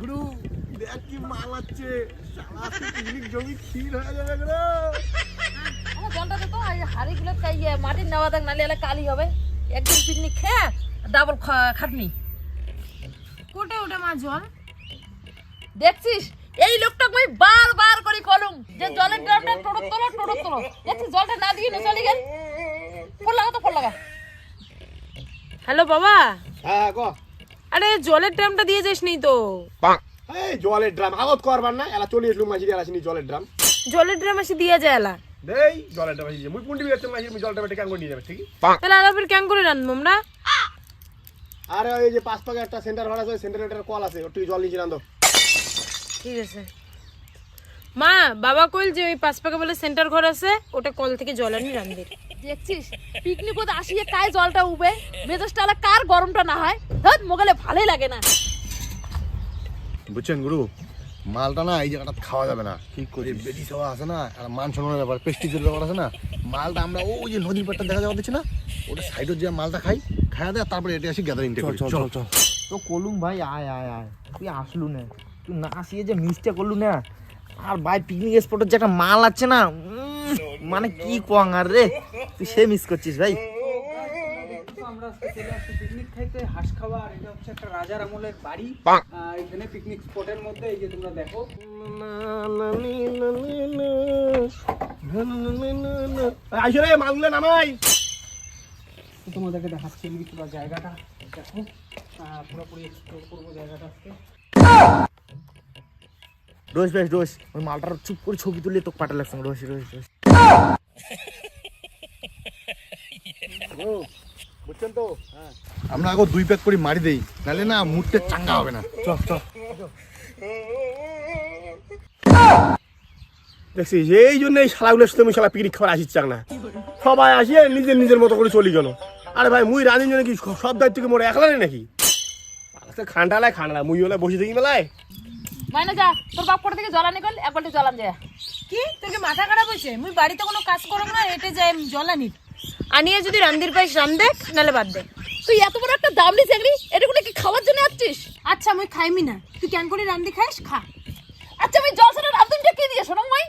গুরু দেখ কি মাল আছে, শালা পিকনিক জমি ক্ষীর হয়ে যাবে গুরু। আমার জলটা তো হাড়ি গুলো মাটির নেওয়া দেখ, নালে এলে কালি হবে। একদিন পিকনিক খেয়ে ডাবল খাটনি। কোটে ওটা মা জল দেখছিস এই লোকটা আমি বারবার করে কলম যে জলের ড্রামটা টোটো তোলো। দেখছিস জলটা না দিয়ে চলে গেল। ফোন লাগা তো ফোন লাগা। হ্যালো বাবা, হ্যাঁ গো। আরে জলের ড্রামটা দিয়ে যাস নি তো? এই জলের ড্রাম আগত করবার না, এলা চলে এসলুম মাঝি দিয়ে আসিনি জলের ড্রাম। জলের ড্রাম এসে দিয়ে যায় এলা। দেই জলের ড্রাম আসি মুই পুন্ডি বেচতে মাঝি মুই জলটা বেটে কেন করে নিয়ে যাবে ঠিক। তাহলে আলা ফির কেন করে রান্ধবো আমরা? আরে ওই যে পাঁচ পাকে একটা সেন্টার ভাড়া আছে, সেন্টারে একটা কল আছে, ওটুকু জল নিয়ে রান্ধো। ঠিক আছে মা, বাবা কইল যে ওই 5 পাকা বলে সেন্টার ঘর আছে, ওটা কল থেকে জল আনি রান্ধবি। দেখছিস পিকনিক করতে আসিয়ে কায় জলটা উবে, মেজাজটা আলা কার গরমটা না হয়। ধর মোগলে ভালোই লাগে না। বুঝছেন গুরু, মালটা না এই জায়গাটা খাওয়া যাবে না। ঠিক করে বেটি খাওয়া আছে না, আর মান সম্মানের ব্যাপার, পেস্টিজের ব্যাপার আছে না। মালটা আমরা ওই যে নদীর পাড়টা দেখা যাওয়া দিচ্ছি না, ওটা সাইডের যে মালটা খাই, খাওয়া দেয়, তারপরে এটা আসি গ্যাদারিংটা করি। চল চল তো কলুম ভাই, আয় আয় আয়, তুই আসলু না, তুই না আসিয়ে যে মিসটা করলু না। আর ভাই পিকনিক স্পটের যে একটা মাল আছে না, মানে কি কোয়াং আর রে, তুই সে মিস করছিস ভাই। আমরা আজকে চলে আসছি পিকনিক খাইতে, হাঁস খাওয়া। আর এটা হচ্ছে একটা রাজার আমলের বাড়ি। এখানে পিকনিক স্পটের মধ্যে এই যে তোমরা দেখো, আসলে মালগুলো নামাই। তো তোমাদেরকে দেখাচ্ছি আমি পুরো জায়গাটা দেখো, পুরোপুরি এক্সপ্লোর করবো জায়গাটা আজকে। রোজ ভাই রোজ, ওই মালটার চুপ করে ছবি তুলে তোকে পাঠালে লাগছে। রোজ রোজ রোজ বুঝছেন তো? আমরা আগে 2 প্যাক করে মারি দেই, নাহলে না মুডটা চাঙ্গা হবে না। চল চল দেখছিস এই জন্য এই শালাগুলোর সাথে মুই শালা পিকনিক খাবার আসিস চাক না। সবাই আসিয়ে নিজের নিজের মতো করে চলে গেল। আরে ভাই মুই রাঁধির জন্য কি সব দায়িত্বকে মোর একলা নেই নাকি? খান্ডালায় মুই হলে বসে থাকি মেলায়। মাইনা যা, তোর বাপ কোথা থেকে জল আনি গেল, এক বালতি জল আন যায়। কি তোর কি মাথা খারাপ হইছে? মুই বাড়িতে কোনো কাজ করব না, এটে যাই জল আনি। আনিয়ে যদি রান্দির পাইস রান্ধে, নালে বাদ দে। তুই এত বড় একটা দামড়ি চাকরি, এটা কোনো কি খাওয়ার জন্য আসছিস? আচ্ছা মুই খাইমি না, তুই কেন করে রান্ধি খাইস, খা। আচ্ছা আমি জল ছাড়া রাঁধুনটা কে দিয়ে শোনো মাই?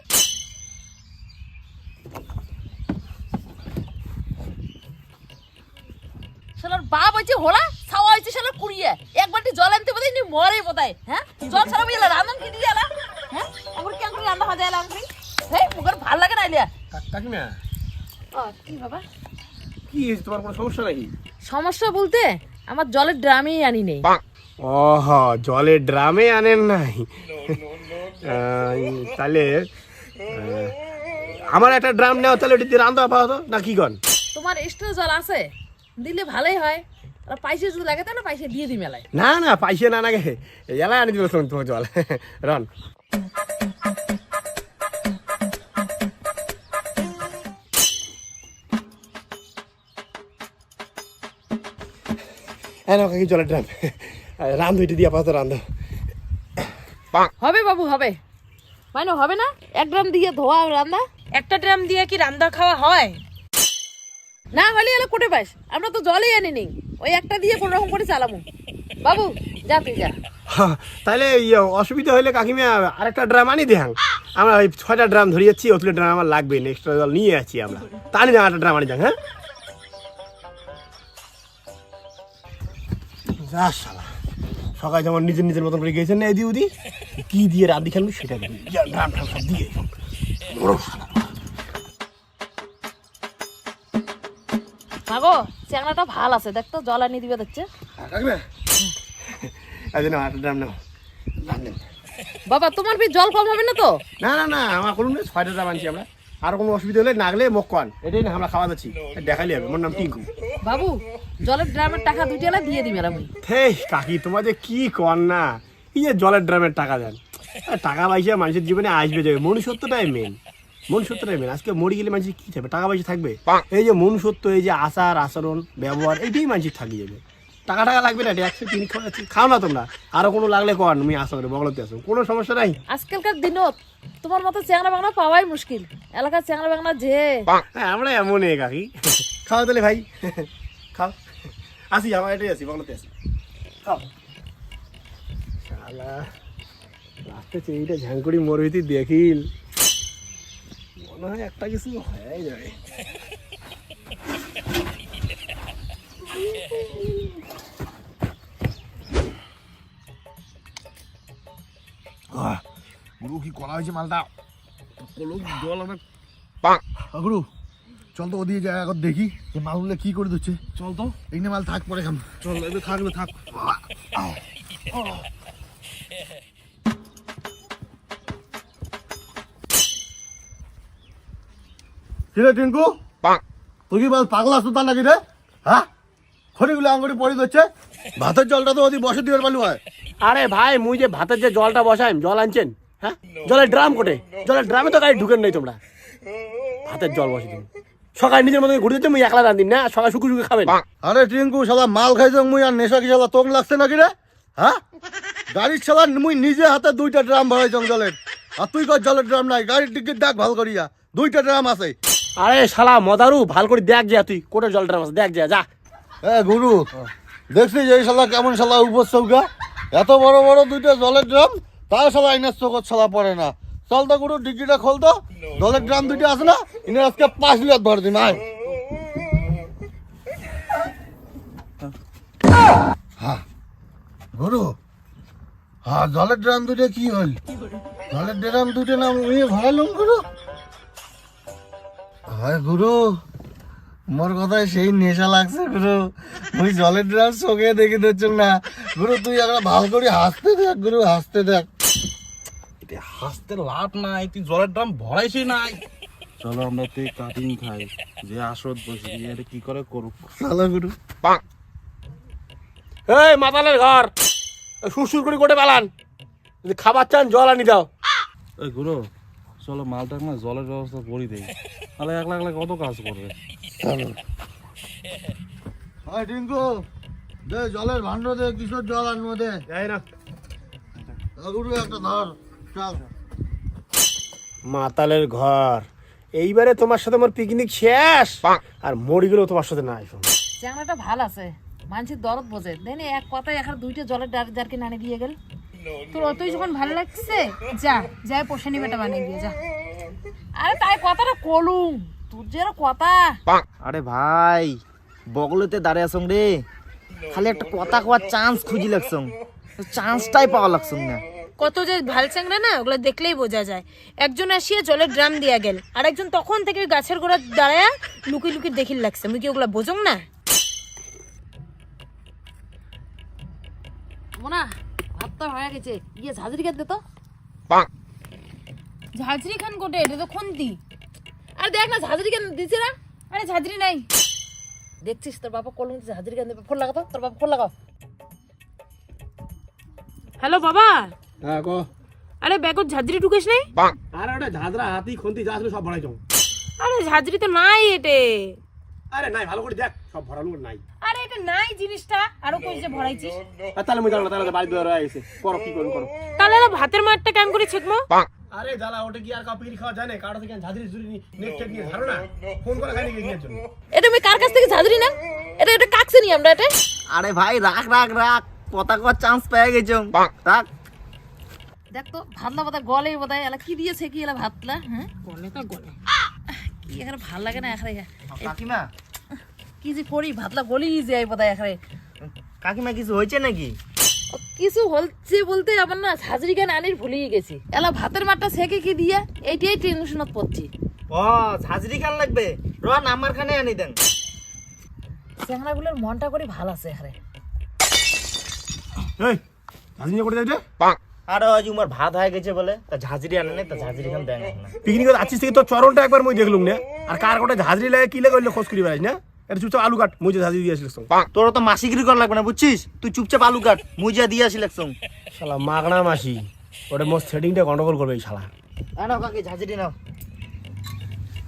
শালার বাপ হয়েছে হোলা, ছাওয়া হয়েছে শালার কুড়িয়ে। এক বালতি জল আনতে বোধহয় নি মরে বোধহয়। হ্যাঁ জল ছাড়া বুঝলা রাঁধুন কি দিয়ে এলা? হ্যাঁ আমার কেন করে রান্না হয়ে এলা? আমি হ্যাঁ মুখের ভাল লাগে না এলিয়া। কাকিমা কি বাবা, কি হয়েছে, তোমার কোনো সমস্যা নাকি? সমস্যা বলতে আমার জলের ড্রামেই আনি নেই। ওহ জলের ড্রামে আনেন নাই? তাহলে আমার একটা ড্রাম নেওয়া, তাহলে ওটি দিয়ে রান্ধা পাওয়া না কি কন? তোমার এক্সট্রা জল আছে দিলে ভালোই হয়। আর পয়সা যদি লাগে তাহলে পয়সা দিয়ে দিই মেলায়। না না পাইছে না নাকি এলাই আনি দিল তোমার জল। রন কাকি জলের ড্রাম রান্ধ ওইটা দিয়ে পাতো রান্ধ। হবে বাবু হবে, মানে হবে না? এক ড্রাম দিয়ে ধোয়া রান্না। একটা ড্রাম দিয়ে কি রান্দা খাওয়া হয়? না হলে এলো কোটে পাইস, আমরা তো জলই আনি নেই। ওই একটা দিয়ে কোনো রকম করে চালামু। বাবু যা তুই যা। তাহলে অসুবিধা হইলে কাকিমা আরেকটা ড্রাম আনি দেখাং। আমরা ওই 6টা ড্রাম ধরিয়েছি, ওগুলো ড্রাম আমার লাগবে না, এক্সট্রা জল নিয়ে আছি আমরা। তা আনি দেখ, একটা ড্রাম আনি যাং। হ্যাঁ যা শালা সকাল যেমন নিজের নিজের মতন করে গেছেন না এদি উদি, কি দিয়ে রাত দিয়ে খেলবো সেটা দিবি, ড্রাম ট্রাম সব দিয়ে বড় শালা। মাগো চ্যাংড়াটা ভাল আছে, দেখ তো জল আনি দিবে দেখছে। কাকিমা এই না একটা ড্রাম নাও রান্ধেন। বাবা তোমার বি জল কম হবে না তো? না না না আমার কোনো 6টা ড্রাম আনছি আমরা। আর কোনো অসুবিধা হলে নাগলে মুখ কন, এটাই না আমরা খাওয়া যাচ্ছি, দেখালি হবে। মোর নাম টিঙ্কু। বাবু জলের ড্রামের টাকা 2টা দিয়ে দিবে আমি। হে কাকি তোমার যে কি কর না, এই যে জলের ড্রামের টাকা দেন, টাকা পয়সা মানুষের জীবনে আসবে যাবে, মনুষ্যত্বটাই মেন। মনুষ্যত্বটাই মেন। আজকে মরে গেলে মানুষের কি থাকবে? টাকা পয়সা থাকবে? এই যে মনুষ্যত্ব, এই যে আচার আচরণ ব্যবহার, এইটাই মানুষের থাকি যাবে। টাকা টাকা লাগবে না, একশো কিনে খাও না তোমরা। আরো কোনো লাগলে কর, তুমি আসো করে বগলতে আসো, কোনো সমস্যা নাই। আজকালকার দিনত তোমার মতো চ্যাংড়া বাংলা পাওয়াই মুশকিল। এলাকার চ্যাংড়া বাংলা যে হ্যাঁ আমরা এমনই কাকি। খাও তাহলে ভাই, খাও। আসি আমার এটাই আসি, বগলতে আসি, খাও। শালা লাস্টে চেরিটা ঝাঙ্কুড়ি মরবিতি দেখিল, মনে হয় একটা কিছু হয়ে যাবে। গুরু কি করা হয়েছে মালটা, জল অনেক। গুরু চল তো ওদিকে যায় একবার দেখি যে মালগুলো কি করে দিচ্ছে। চল তো, এখানে মাল থাক, পরে খাম। চল এবার থাকবে, থাক। কিরে টিঙ্কু, তুই কি বল পাগলা সুতার নাকি রে? হ্যাঁ, খড়িগুলো আঙ্গুরি পড়ে দিচ্ছে, ভাতের জলটা তো ওদি বসে দিয়ে পারলু হয়। আরে ভাই, মুই যে ভাতের যে জলটা বসাইম, জল আনছেন? হ্যাঁ, জলের ড্রাম কোটে, জলের ড্রামে তো গাড়ি ঢুকেন নাই তোমরা। ভাতের জল বসে দিন, সকালে নিজের মতো ঘুরে দিচ্ছে, মুই একলা রান্ধিম না, সকাল শুকু শুকু খাবেন। আরে টিঙ্কু শালা মাল খাইছ মুই, আর নেশা কি শালা তোক লাগছে নাকি রে? হ্যাঁ, গাড়ির শালা মুই নিজে হাতে 2টা ড্রাম ভরাইছং জলের, আর তুই কর জলের ড্রাম নাই। গাড়ির টিকিট দেখ ভাল করিয়া, 2টা ড্রাম আছে। আরে শালা মদারু, ভাল করে দেখ যা, তুই কোটে জল ড্রাম আছে, দেখ যা যা। এ গুরু, দেখছিস এই শালা কেমন শালা উপর চৌকা, এত বড় বড় 2টা জলের ড্রাম, তাও শালা ইনার চোখত শালা পড়ে না। চল তো গুরু, ডিগ্রিটা খোল তো, জলের ড্রাম 2টা আছে না, ইনার আজকে 5 লিটার ভর দিন। আয়। হ্যাঁ গুরু, হ্যাঁ জলের ড্রাম 2টা কি হল? জলের ড্রাম 2টা না আমি ভরালাম গুরু। হয় গুরু, মোর কথায় সেই নেশা লাগছে গুরু, ওই জলের ড্রাম চোখে দেখে দিচ্ছ না গুরু। তুই একটা ভাল করে হাসতে দেখ গুরু, হাসতে দেখ। হাসতে লাভ নাই, তুই জলের ড্রাম ভরাইছি নাই। চলো আমরা তুই কাটিং খাই, যে আসত বসে এটা কি করে করুক। চলো গুরু। এই মাতালের ঘর, সুরসুর করে কোটে পালান, যদি খাবার চান জল আনি দাও। এই গুরু, চলো মালটা না জলের ব্যবস্থা করে দেই, তাহলে একলা একলা কত কাজ করবে। হয় টিঙ্কু, দে জলের ভান্ড দে, কিশোর জল আনবো দে। যাই না, গুরু একটা ধর, চল। মাতালের ঘর, এইবারে তোমার সাথে আমার পিকনিক শেষ, আর মরি গেলেও তোমার সাথে নাই। চ্যাংড়াটা ভাল আছে, মানুষের দরদ বোঝে, দেনি এক কথায় এখন 2টা জলের জারকে নানে দিয়ে গেল। তোর অতই যখন ভালো লাগছে, যা যাই পোষে নিবেটা বানিয়ে দিয়ে যা। আরে তাই কথাটা কলুম, তোর যে কথা। আরে ভাই, বগলতে দাঁড়িয়ে আসং রে, খালি একটা কথা কোয়ার চান্স খুঁজি লাগছং, চান্সটাই পাওয়া লাগছং না। কত যে ভাল চ্যাংড়া না, ওগুলো দেখলেই বোঝা যায়। একজন আসিয়া জলের ড্রাম দিয়া গেল, আর একজন তখন থেকে ওই গাছের গোড়া দাঁড়ায়া লুকি লুকি দেখিল লাগছে। মুই কি ওগুলা বোঝং না? মোনা ভাত তো হয়ে গেছে, গিয়ে ঝাঁঝরি খেতে তো। ঝাঁঝরি খান কোটে, এটা তো খুন্তি। আর দেখ না ঝাঁঝরি কেন দিছে না। আরে ঝাঁঝরি নাই। দেখছিস তোর বাবা কলম দিছে, ঝাঁঝরি কেন দেবে? ফোন লাগাতো, তোর বাবা ফোন লাগাও। হ্যালো বাবা, হ্যাঁ কো। আরে ব্যাগত ঝাঁঝরি ঢুকেছ নাই? আরে ওটা ঝাঁঝরা হাতি খুন্তি যা আসলে সব ভরাই যাও। আরে ঝাঁঝরি তো নাই এটে। আরে নাই, ভালো করে দেখ, সব ভরানো নাই। আরে এটা নাই জিনিসটা, আরো কই যে ভরাইছিস। আর তাহলে মুই জানো না, তাহলে বাড়ি দূরে রয়ে গেছে, করো কি করো করো। তাহলে না ভাতের মাঠটা কেমন করে ছেকমো? আরে জ্বালা, ওটা কি আর কাপির খাওয়া যায় না? কারো থেকে ঝাঁঝরি ঝুরি নেট টেট নিয়ে ধারো না, ফোন করে খাই নিয়ে জন্য। এটা আমি কার কাছ থেকে ঝাঁঝরি না, এটা কাকছে নি আমরা এটা। আরে ভাই রাখ রাখ রাখ, কথা কোয়ার চান্স পেয়ে গেছং, রাখ। দেখ তো ভাতলা বোধহয় গলে বোধহয়, এলা কি দিয়েছে কি এলা ভাতলা? হ্যাঁ গলে তা গলে। কি এখানে ভাল লাগে না এখানে, কাকিমা, কি যে করি ভাতলা গলি যায় বোধহয় এখানে। কাকিমা কিছু হয়েছে নাকি? কিছু হচ্ছে বলতে আমার না ঝাঁঝরি কেন আনির ভুলিয়ে গেছি, এলা ভাতের মাঠটা সেকে কি দিয়া এইটাই টেনশনত পড়ছি। ও ঝাঁঝরি খান লাগবে, র নাম্বার খানে আনি দেন। চ্যাংড়াগুলোর মনটা করে ভালো আছে এখানে। এই ঝাঁঝরি করে যাইতে আর আজ উমার ভাত হয়ে গেছে বলে তা ঝাঁঝরি আনে নাই, তা ঝাঁঝরি খান দেন না। পিকনিকে আছিস থেকে তোর চরণটা একবার মুই দেখলুম না, আর কার কোটে ঝাঁঝরি লাগে কি লাগে খোঁজ করি বেড়াইস না। এটা চুপচাপ আলু কাট, মুই যে ঝাঁঝরি দিয়ে আসিস। তোর তো মাসিগিরি করা লাগবে না, বুঝছিস? তুই চুপচাপ আলু কাট, মুজিয়া দিয়ে আসি লাগছং। শালা মাগনা মাসি, ওটা মোর সেটিংটা গন্ডগোল করবে এই শালা। নাও কাকি ঝাঁঝরি নাও।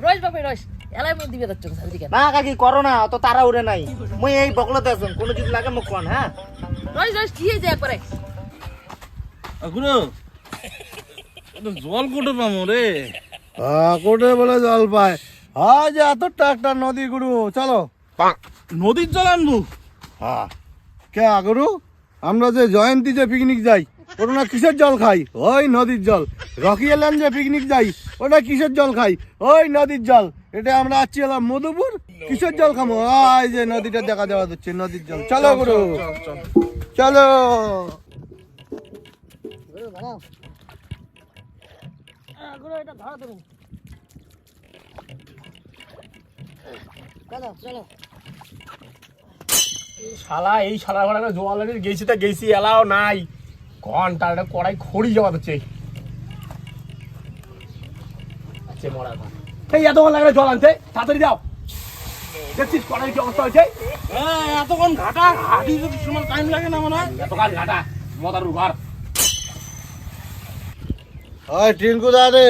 রইস বাপে রইস, এলাই মই দিবে যাচ্ছ ঝাঁঝরি কেন। না কাকি করো না, অত তারা উড়ে নাই। মুই এই বকলতে আসুন, কোনো যদি লাগে মুখ কোন। হ্যাঁ রইস রইস কি হয়েছে একবারে। গুরু, জল কোটে পামো রে। কোটে বলে জল পায়, আজ এতটা একটা নদী গুরু। চলো নদীর জল আনবো। হ্যাঁ কে গুরু, আমরা যে জয়ন্তী যে পিকনিক যাই, ওটা না কিসের জল খাই? ওই নদীর জল। রকি এলেন যে পিকনিক যাই, ওটা কিসের জল খাই? ওই নদীর জল। এটা আমরা আসছি এলাম মধুপুর, কিসের জল খাবো? ওই যে নদীটা দেখা যাওয়া যাচ্ছে, নদীর জল। চলো গুরু, চলো। শালা এই শালা ঘরে জল এনে গেছি তা গেছি, এলাও নাই ঘন্টা একটা কড়াই খড়ি জমা হচ্ছে। আচ্ছা মরা ঘর এই এতক্ষণ লাগলে জল আনতে, তাড়াতাড়ি দাও। দেখছিস কড়াই কি অবস্থা হয়েছে? এতক্ষণ ঘাটা হাঁটি যদি সময় টাইম লাগে না মনে হয়। এতকাল ঘাটা মদারুর ঘর। ওই টিঙ্কু দাদে,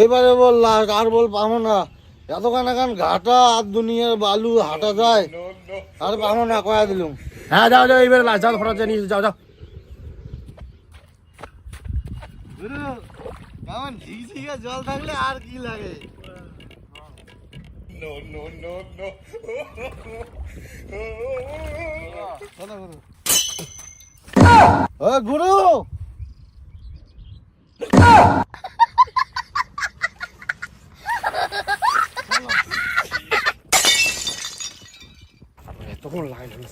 এবারে বল লাস্ট, আর বল পাবো না। এতক্ষণ এখন ঘাটা আর দুনিয়ার বালু হাঁটা যায়, আর পাবো না, কয়া দিলুম। হ্যাঁ যাও যাও, এইবারে লাস্ট, যাও ফটো নিয়ে যাও যাও। গুরু কেমন ঝিকঝিকে জল থাকলে আর কি লাগে? ও গুরু, এতক্ষণ লাগলো না।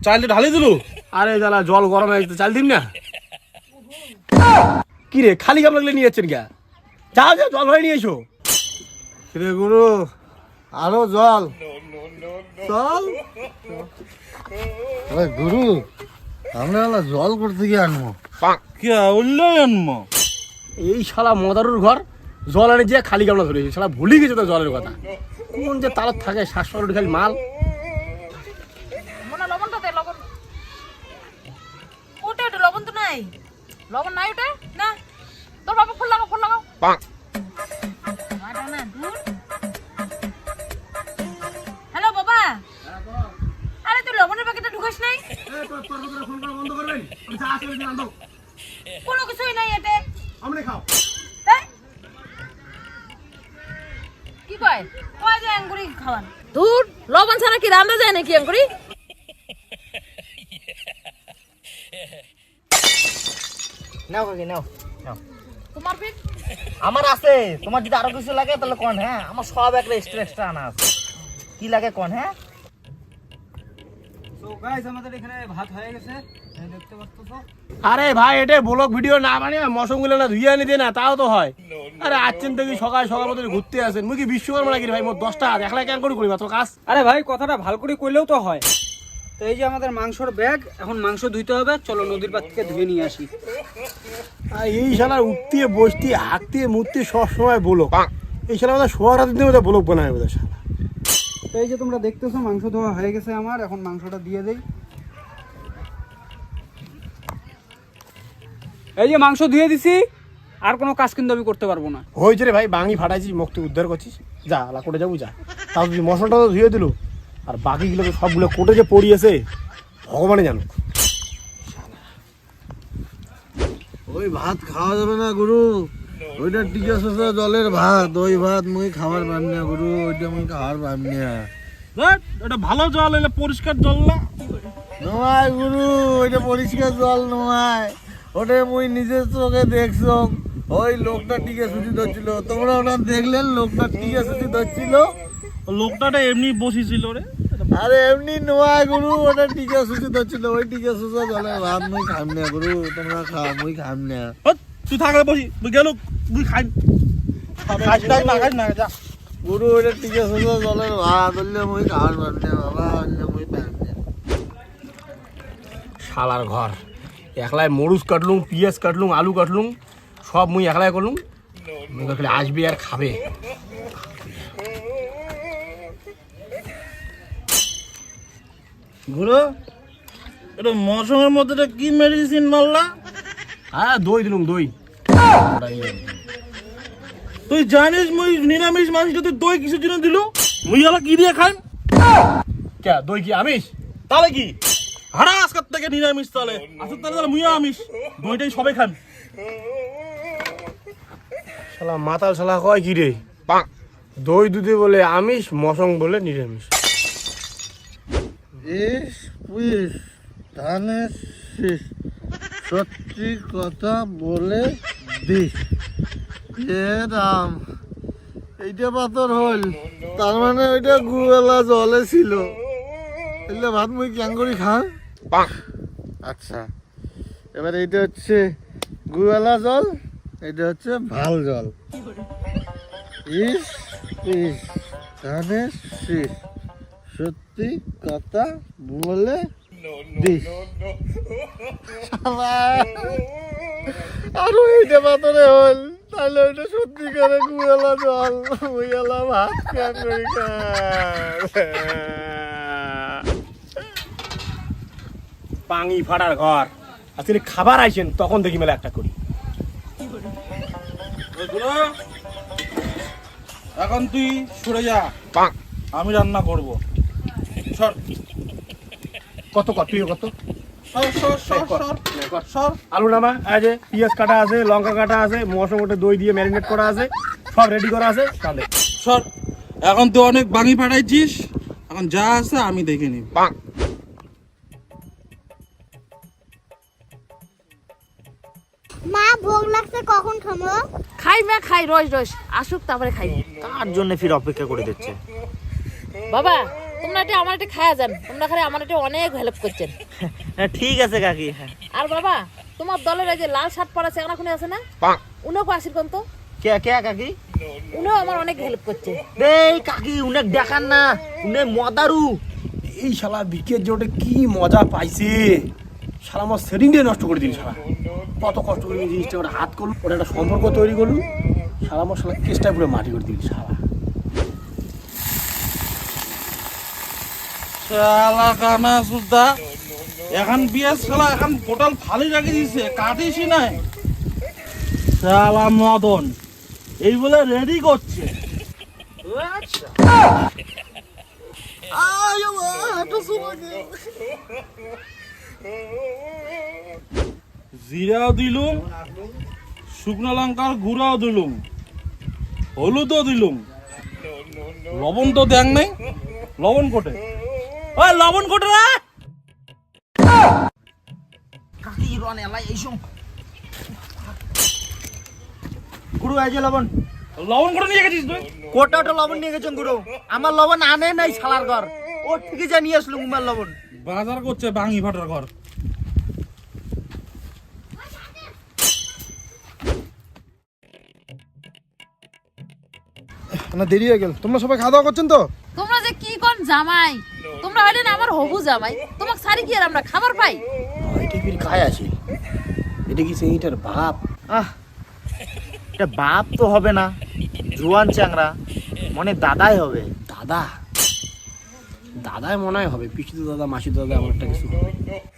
চাইলে ঢালি দিলু। আরে জ্বালা, জল গরম হয়ে গেছে, চাল দিন না। কি রে খালি গাম লাগলে নিয়ে যাচ্ছেন কে? যাও যাও জল ভরে নিয়ে এসো। রে গুরু, আরো জল। চল ওই গুরু, আমরা জল করতে গিয়ে আনবো। কি উল্লয়ন এই শালা মদারুর ঘর জল আনে যে খালি গামলা ধরেছে, শালা ভুলে গেছে তো জলের কথা। কোন যে তালার থাকে শ্বাস খালি মাল। মনে লবণটা দে, লবণ ওটা ওটা লবণ তো নাই, লবণ নাই ওটা না। তোর বাবা ফুল লাগাও, ফুল লাগাও। না দূর। হ্যালো বাবা, আরে তুই লবণের প্যাকেটটা ঢুকাস নাই? কোনো কিছুই নাই এতে। তাই? কি কয়? কয় যে আঙ্গুরি খাওয়ান। দূর, লবণ ছাড়া কি রান্না যায় নাকি আঙ্গুরি? নাও কাকি নাও নাও। তোমার পিঠ আমার আছে, তোমার যদি আরো কিছু লাগে তাহলে কোন। হ্যাঁ আমার সব একটা এক্সট্রা এক্সট্রা আনা আছে, কি লাগে কোন। হ্যাঁ তো গাইস আমাদের এখানে ভাত হয়ে গেছে, এই দেখতে পাচ্ছ। আরে ভাই এটা ব্লগ ভিডিও না বানিয়ে মশম গুলো না ধুইয়া আনি দে না, তাও তো হয়। আরে আছেন থেকে সকাল সকাল মতো ঘুরতে আসেন, মুই কি বিশ্বকর্মা নাকি ভাই? মোট 10টা একলা কেন করি মাত্র কাজ। আরে ভাই কথাটা ভালো করে কইলেও তো হয়। তো এই যে আমাদের মাংসর ব্যাগ, এখন মাংস ধুইতে হবে, চলো নদীর পাড় থেকে ধুয়ে নিয়ে আসি। আর এই শালার উঠতে বসতে হাঁকতে মুততে সবসময় বলো, এই শালা আমাদের শোয়ার হাতে দিয়ে ব্লগ বানায় বোধ শালা। তো এই যে তোমরা দেখতেছো মাংস ধোয়া হয়ে গেছে আমার, এখন মাংসটা দিয়ে দেই। এই যে মাংস ধুয়ে দিছি, আর কোনো কাজ কিন্তু আমি করতে পারবো না। হয়েছে রে ভাই, বাঙি ফাটাইছিস, মুখটি উদ্ধার করছিস, যা আলা কোটে যাবো যা। তাও তুই মশলাটা তো ধুয়ে দিল, আর বাকিগুলো তো সবগুলো কোটে যে পড়িয়েছে ভগবানে জানুক। ওই ভাত খাওয়া যাবে না গুরু, ওইটা টিকা শসা জলের ভাত, ওই ভাত মুই খাবার পাবি না গুরু, ওইটা মুই খাবার পাবি না। এটা ভালো জল, এটা পরিষ্কার জল না। নয় গুরু, ওইটা পরিষ্কার জল নয়, ওটা মুই নিজের চোখে দেখছো। ওই লোকটা টিকে সুচি ধরছিল, তোমরা ওটা দেখলেন? লোকটা টিকে সুচি ধরছিল, লোকটা এমনি বসেছিল রে। আরে এমনি নয় গুরু, ওটা টিকে সুচি ধরছিল। ওই টিকে সুচা জলের ভাত মুই খাম না গুরু, তোমরা খাও, মুই খাম না। তুই থাকলে বসি, তুই গেল তুই খাই যা। গুরু ওইটা টিকে সুচা জলের ভাত, বললে মুই খাবার পাবি না বাবা, বললে মুই পাবি না। শালার ঘর একলাই মরুচ কাটলুম, পিঁয়াজ কাটলুম, আলু কাটলুম, সব মুই একলাই করলুম। খালি আসবে আর খাবে। গুরু এটা মৌসুমের মধ্যে কি মেডিসিন মারলা? হ্যাঁ দই দিলুম, দই। তুই জানিস মুই নিরামিষ মানুষ, তুই দই কিছু জন্য দিল? মুই হলো কি দিয়ে খাই? কে দই কি আমিষ? তাহলে কি হারা আজকাল থেকে নিরামিষ, তাহলে আসল তাহলে মুই আমিষ, দইটাই সবাই খান। শালা মাতাল শালা কয় কি রে, দই দুধে বলে আমিষ, মশং বলে নিরামিষ। ইস পুলিশ ধানের শীষ, সত্যি কথা বলে দিস। এ রাম, এইটা পাথর হল, তার মানে ওইটা গুবেলা জলে ছিল। এলে ভাত মুই ক্যাঙ্গুরি খান। আচ্ছা, এবার এইটা হচ্ছে গুবেলা জল, এটা হচ্ছে ভাল জল। ইস ইস ধানের শীষ, সত্যি কথা বলে দিস। আরো এইটা পাথরে হল, তাহলে ওইটা সত্যি করে গুবেলা জল, গুবেলা ভাত ক্যাঙ্গুরি খান। পাঙি ফাটার ঘর, আসলে খাবার আইছেন তখন দেখি মেলা একটা করি। এখন তুই সরে যা, আমি রান্না করবো। সর কত কত তুই কত সর সর সর সর সর। আলু নামা আছে, পেঁয়াজ কাটা আছে, লঙ্কা কাটা আছে, মশলা মটে দই দিয়ে ম্যারিনেট করা আছে, সব রেডি করা আছে। তাহলে সর, এখন তুই অনেক বাঙি ফাটাইছিস, এখন যা আছে আমি দেখে নিব। মা ভোগ লাগছে, কখন খাবো? খাই মা খাই, রোজ রোজ আসুক তারপরে খাই। কার জন্য ফির অপেক্ষা করে দিচ্ছে? বাবা তোমরা এটা আমার এটা খায়া যান, তোমরা খালি আমার এটা অনেক হেল্প করছেন। হ্যাঁ, ঠিক আছে কাকি। হ্যাঁ, আর বাবা তোমার দলের এই যে লাল শার্ট পরা চেংড়া খুনি আছে না, উনাকে আশীর্বাদ তো, কে কে কাকি? উনিও আমার অনেক হেল্প করছে। এই কাকি, উনে দেখান না, উনে মদারু। এই শালা বিকের জোটে কি মজা পাইছে, শালা আমার সেটিংটাই নষ্ট করে দিন। শালা কত কষ্ট করে এই জিনিসটা ওটা হাত করলো, ওটা একটা সম্পর্ক তৈরি করলো, শালা আমার শালা কেসটা পুরো মাটি করে দিল। শালা শালা কানা সুদা, এখন বিয়াস শালা এখন টোটাল ফালি রাখি দিছে, কাটিসই নাই। শালা মদন এই বলে রেডি করছে। জিরাও দিলুম, শুকনো লঙ্কার গুঁড়াও দিলুম, হলুদও দিলুম, লবণ তো দেখ নাই। লবণ কোটে, ওই লবণ কোটে রে। কাকি রন এলাই এইসব গুরু আইজে লবণ। লবণ কোটে নিয়ে গেছিস তুই? কোটা ওটা লবণ নিয়ে গেছেন গুরু, আমার লবণ আনে নাই শালার ঘর, ও ঠিকই যা নিয়ে আসলো উমার লবণ। বাজার করছে বাঙি ফাটার ঘর। না দেরি হয়ে গেল, তোমরা সবাই খাওয়া দাওয়া করছেন তো? তোমরা যে কি কোন জামাই, তোমরা হইলে না আমার হবু জামাই, তোমাকে সারি কি আর আমরা খাবার পাই? এটা কি খায় আছে, এটা কি সেইটার বাপ? আহ, এটা বাপ তো হবে না, জোয়ান চ্যাংরা, মনে দাদাই হবে। দাদা, দাদাই মনে হয় হবে, পিসিত দাদা মাসিত দাদা আমার একটা কিছু হবে।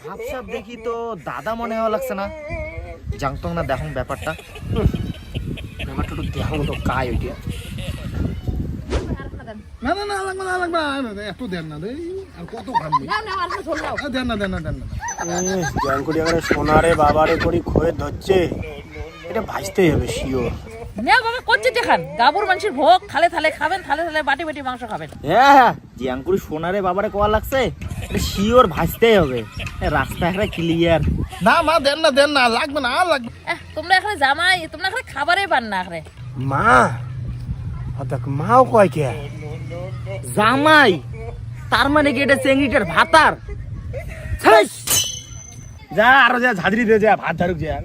ভাবসাব দেখি তো দাদা মনে হওয়া লাগছে না, জানতাম না দেখুন ব্যাপারটা। ব্যাপারটা একটু দেখার মতো কায় ওইটা। না না না লাগবে না, লাগবে না, এত দেন না রে, আর কত খাবি? নাও নাও আর ঝোল নাও। দেন না দেন না দেন না। জ্ঞান করি আগে সোনারে বাবারে করি খয়ে ধরছে, এটা ভাজতেই হবে শিওর। নাও বাবা করছে দেখান, গাবুর মানুষের ভোগ, থালে থালে খাবেন, থালে থালে বাটি বাটি মাংস খাবেন। হ্যাঁ, জিয়াঙ্কুরি সোনারে বাবারে কোয়া লাগছে, এটা শিওর ভাজতেই হবে, রাস্তা একটা ক্লিয়ার। না মা দেন না, লাগবে না, আর লাগবে। তোমরা এখানে জামাই, তোমরা এখানে খাবারই পান না এখানে। মা দেখ, মাও কয় কে জামাই, তার মানে কি এটা চেংড়িটার ভাতার? যা আরো যা ঝাঁঝরি দিয়ে যা ভাত ঝাড়ুক যা।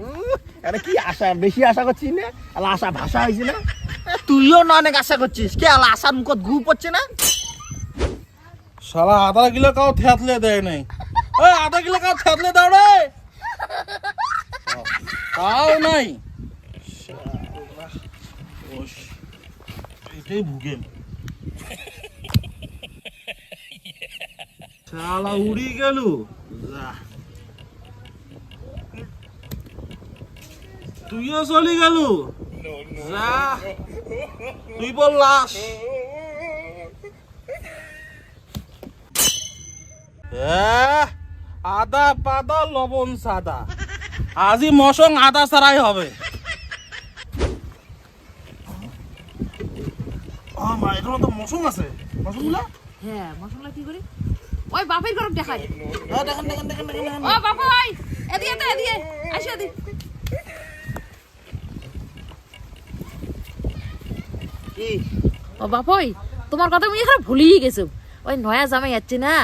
আরে কি আশা, বেশি আশা করছিস না? আলা আশা ভাষা হয়েছে না? তুইও না অনেক আশা করছিস, কে আলা আশার মুখত ঘু পড়ছে না? শালা আধা কিলো কাউ থেতলে দেয় নাই, ওই আধা কিলো কাউ থেতলে দাও রে, তাও নাই। এটাই ভুগেন, শালা উড়ি গেল। তুইও চলি গেল, যা তুই বল লাশ। আদা পাদা লবণ সাদা, আজি মশং আদা ছাড়াই হবে। এখানে তো মশন আছে, মশনগুলা হ্যাঁ মশলা কি করি ওই বাপের ঘর দেখাই দেখেন দেখেন দেখেন দেখেন ও বাবা ভাই এদিকে তো এদিকে আসি এদিকে কি ও বাপই তোমার কথা আমি এখন ভুলেই গেছো ওই নয়া জামাই যাচ্ছে না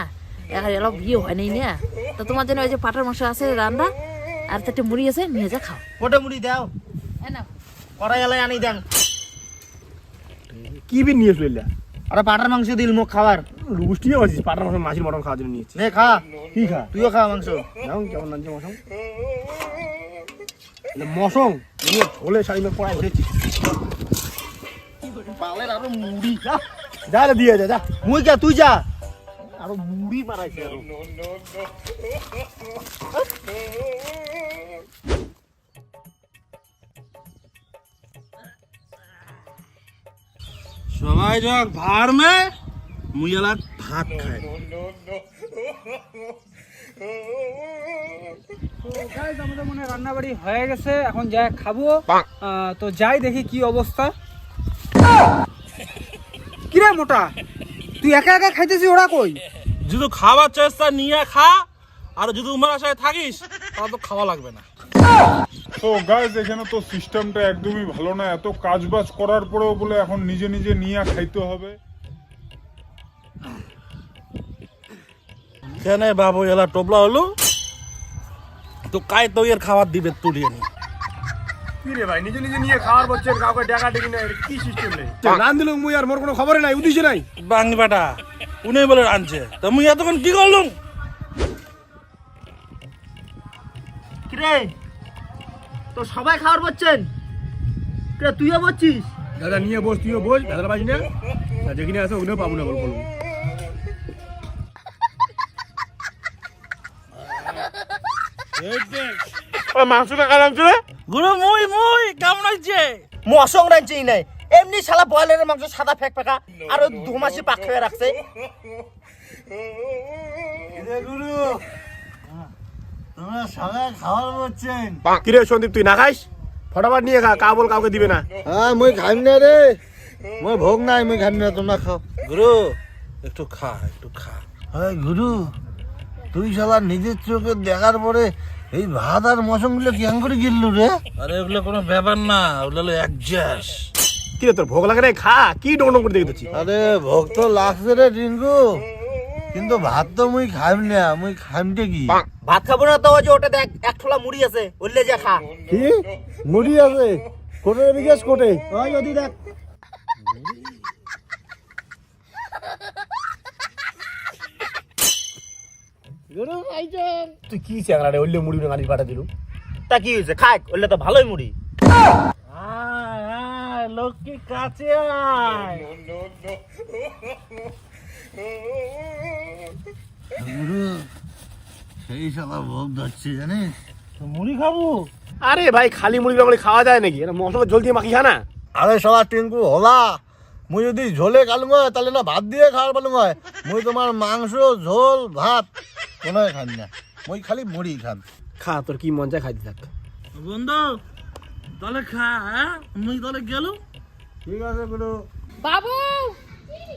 এখন এলো বিয়ে হয় নাই না তো তোমার জন্য ওই যে পাটার মাংস আছে রান্না আর চারটে মুড়ি আছে নিয়ে যা খাও ওটা মুড়ি দাও, না কড়াই এলাই আনি দেন। কি বিন নিয়ে চলে আরে পাটার মাংস দিল মুখ খাবার, রুষ্টিও আছিস পাটার মাংস মাছির মটন খাওয়ার জন্য নিয়েছি নে খা, কি খা তুইও খা মাংস। নাও কেমন লাগছে মশং মশং নিয়ে ঝোলে শাড়ি মেয়ে পড়ায় উঠেছি পালের আরো মুড়ি, যা রে দিয়ে যা যা মুই যা তুই যা। আরো মুড়ি মারাইছে আরো সবাই যাক ভাড় মে মুইলা ভাত খায়। গাইস আমাদের মনে হয় রান্নাবাড়ি হয়ে গেছে, এখন যাই খাবো। তো যাই দেখি কি অবস্থা। কিরে মোটা, তুই একা একা খাইতেছিস, ওরা কই? যদি খাবার চেষ্টা নিয়ে খা, আর যদি উমার আশায় থাকিস তাহলে তো খাওয়া লাগবে না। তো গাইস এখানে তো সিস্টেমটা একদমই ভালো না, এত কাজ বাজ করার পরেও বলে এখন নিজে নিজে নিয়ে খাইতে হবে। কেন বাবু এলা টোপলা হলো তো কাই তো এর খাবার দিবে তুলিয়ে নি। কি রে ভাই নিজে নিজে নিয়ে খাওয়ার বলছেন, কাউকে ডাকা ডেকে না, কি সিস্টেম রে রান দিলুম মুই আর মোর কোনো খবরই নাই, উদিছে নাই বাঙি বেটা উনি বলে আনছে তা মুই এতক্ষণ কি করলুম? কিরে তো সবাই খাবার বলছেন, কিরে তুইও বলছিস? দাদা নিয়ে বস, তুইও বস, দাদার বাজি না যেখানে আছে ওখানেও পাবো না বলবো। মাংসটা কালাম ছিল গুরু মুই মুই কেমন হচ্ছে? মশং রাঁধছেই নাই, এমনি শালা বয়লারের মাংস সাদা ফেক ফেকা আর ওই 2 মাসে পাক খেয়ে রাখছে। গুরু তোমরা সবাই খাবার বলছেন? কিরে সন্দীপ তুই না খাইস? ফটাফট নিয়ে খা, কাবল কাউকে দিবে না। হ্যাঁ মুই খাইম না রে, মই ভোগ নাই, মুই খাইম না, তোমরা খাও। গুরু একটু খা একটু খা। হ্যাঁ গুরু, তুই শালা নিজের চোখে দেখার পরে এই ভাত আর মশনগুলো কেন করে গিললু রে? আরে ওগুলো কোনো ব্যাপার না, ওগুলো হলো অ্যাডজাস্ট। কিরে তোর ভোগ লাগে রে, খা, কি ডং ডং করে দেখে দিচ্ছি। আরে ভোগ তো লাগছে রে টিঙ্কু, কিন্তু ভাত তো মুই খাইম না, মুই খাইমটে কি? ভাত খাবো না তো ওই যে ওটা দেখ এক ঠোলা মুড়ি আছে, ওইলে যা খা। কি মুড়ি আছে? কোটে বিকাশ কোটে ওই যদি দেখ তুই কি চ্যাংরা রে, ওইলে মুড়ি গাড়ি পাঠা দিলু। তা কি হয়েছে, খাক, ওইলে তো ভালোই মুড়ি। আয় আয় লক্ষ্মী কাছে আয়। গুরু সেই শালা ভোগ ধরছে জানিস? তো মুড়ি খাবো? আরে ভাই খালি মুড়ি বাঙালি খাওয়া যায় নাকি? এটা মশলা জল দিয়ে মাখি খা না। আরে শালা টিঙ্কু হলা, মুই যদি ঝোলে খালুম তাহলে না ভাত দিয়ে খাওয়ার পালুম হয়। মুই তোমার মাংস ঝোল ভাত কোনো খান না, মুই খালি মুড়ি খান। খা, তোর কি মন চায় খাইতে থাক। বন্ধু তাহলে খা, হ্যাঁ মুই তাহলে গেল। ঠিক আছে গুরু। বাবু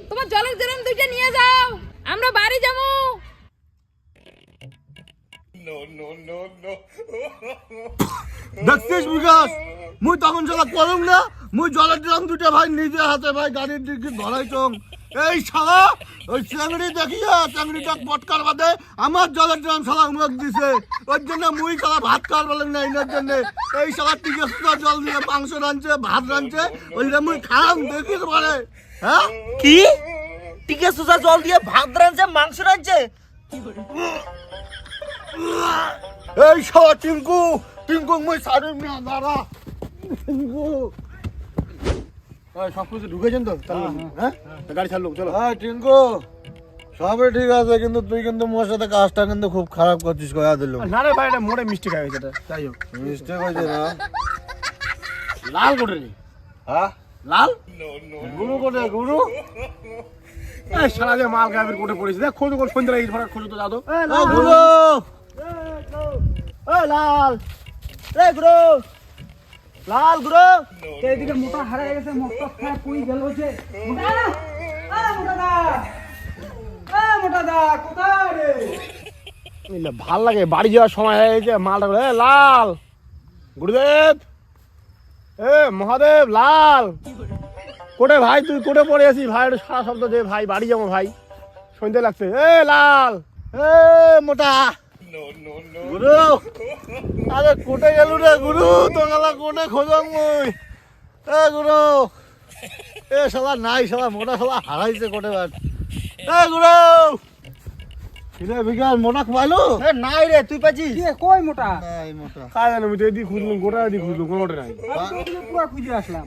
তোমার জলের ড্রাম দুইটা নিয়ে যাও, আমরা বাড়ি যাবো। দেখছিস বিকাশ, মুই তখন শালা করুম না, মুই জলের ড্রাম দুটো ভাই নিজে হাতে ভাই গাড়ির দিকে ধরাই চং। এই শালা ওই চাংড়ি দেখিয়া চাংড়িটা পটকার বাদে আমার জলের ড্রাম শালা উমক দিছে, ওর জন্য মুই শালা ভাত খাওয়ার বলেন না, এনার জন্য এই শালা টিকে সুতা জল দিয়ে মাংস রাঁধছে ভাত রাঁধছে, ওইটা মুই খাম দেখিস বলে। হ্যাঁ কি টিকে সুসা জল দিয়ে ভাত রাঁধছে মাংস রাঁধছে? এই শালা টিঙ্কু, টিঙ্কু মুই সারিম না, দাঁড়া টিঙ্কু। সব কিছু ঢুকেছেন তো? হ্যাঁ গাড়ি ছাড়লো, চলো। হ্যাঁ টিঙ্কু সবই ঠিক আছে, কিন্তু তুই কিন্তু মোর সাথে কাজটা কিন্তু খুব খারাপ করছিস, কয়া দিল। না রে ভাই, এটা মোড়ে মিস্টেক হয়ে গেছে, এটা যাই হোক। মিস্টেক হয়েছে না? লাল কোটে রে, হ্যাঁ লাল গুরু কোটে গুরু? এই সারা যে মাল গায়েবের কোটে পড়েছে, দেখ খোঁজ কর, সন্ধ্যা এই ধরার খোঁজ তো যাও তো। ও গুরু, এ লাল, এ গুরু, লাল গুরু তো এদিকে মোটা হারা গেছে, মোটা খায় পুই গেল হচ্ছে। মোটা মোটা দা, মোটা দা কোথায় রে? ভাল লাগে, বাড়ি যাওয়ার সময় হয়ে গেছে, মালটা করে লাল গুরুদেব, মহাদেব, লাল কোটে ভাই, তুই কোটে পড়ে আছিস ভাই? একটু সারা শব্দ দে ভাই, বাড়ি যাবো ভাই, সন্ধ্যে লাগছে। লাল, মোটা গুরু, আরে কোটে গেল রে গুরু? তো গেলা কোটে খোঁজং মুই। গুরু, শালা নাই, শালা মোটা শালা হারাইছে কোটে বার। গুরু, কিরে বিকাল মোটা খুয়াইলো? নাই রে, তুই পাচ্ছিস? কি কই মোটা? নাই মোটা। কাজ জানো, আমি তো এদিকে খুঁজলাম, গোটা এদিকে খুঁজলাম, কোনোটা নাই। পুরো খুঁজে আসলাম।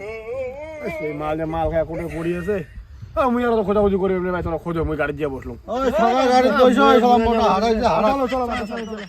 সেই মাল খায় কোটে পড়িয়েছে। মুই আর তো খোঁজাখুঁজি করি ভাই, তোরা খোঁজো, মুই গাড়ি দিয়ে বসলাম। ওই সবাই গাড়ি বসে, শালা মোটা হারাইছে, হারা। চলো চলো চলো।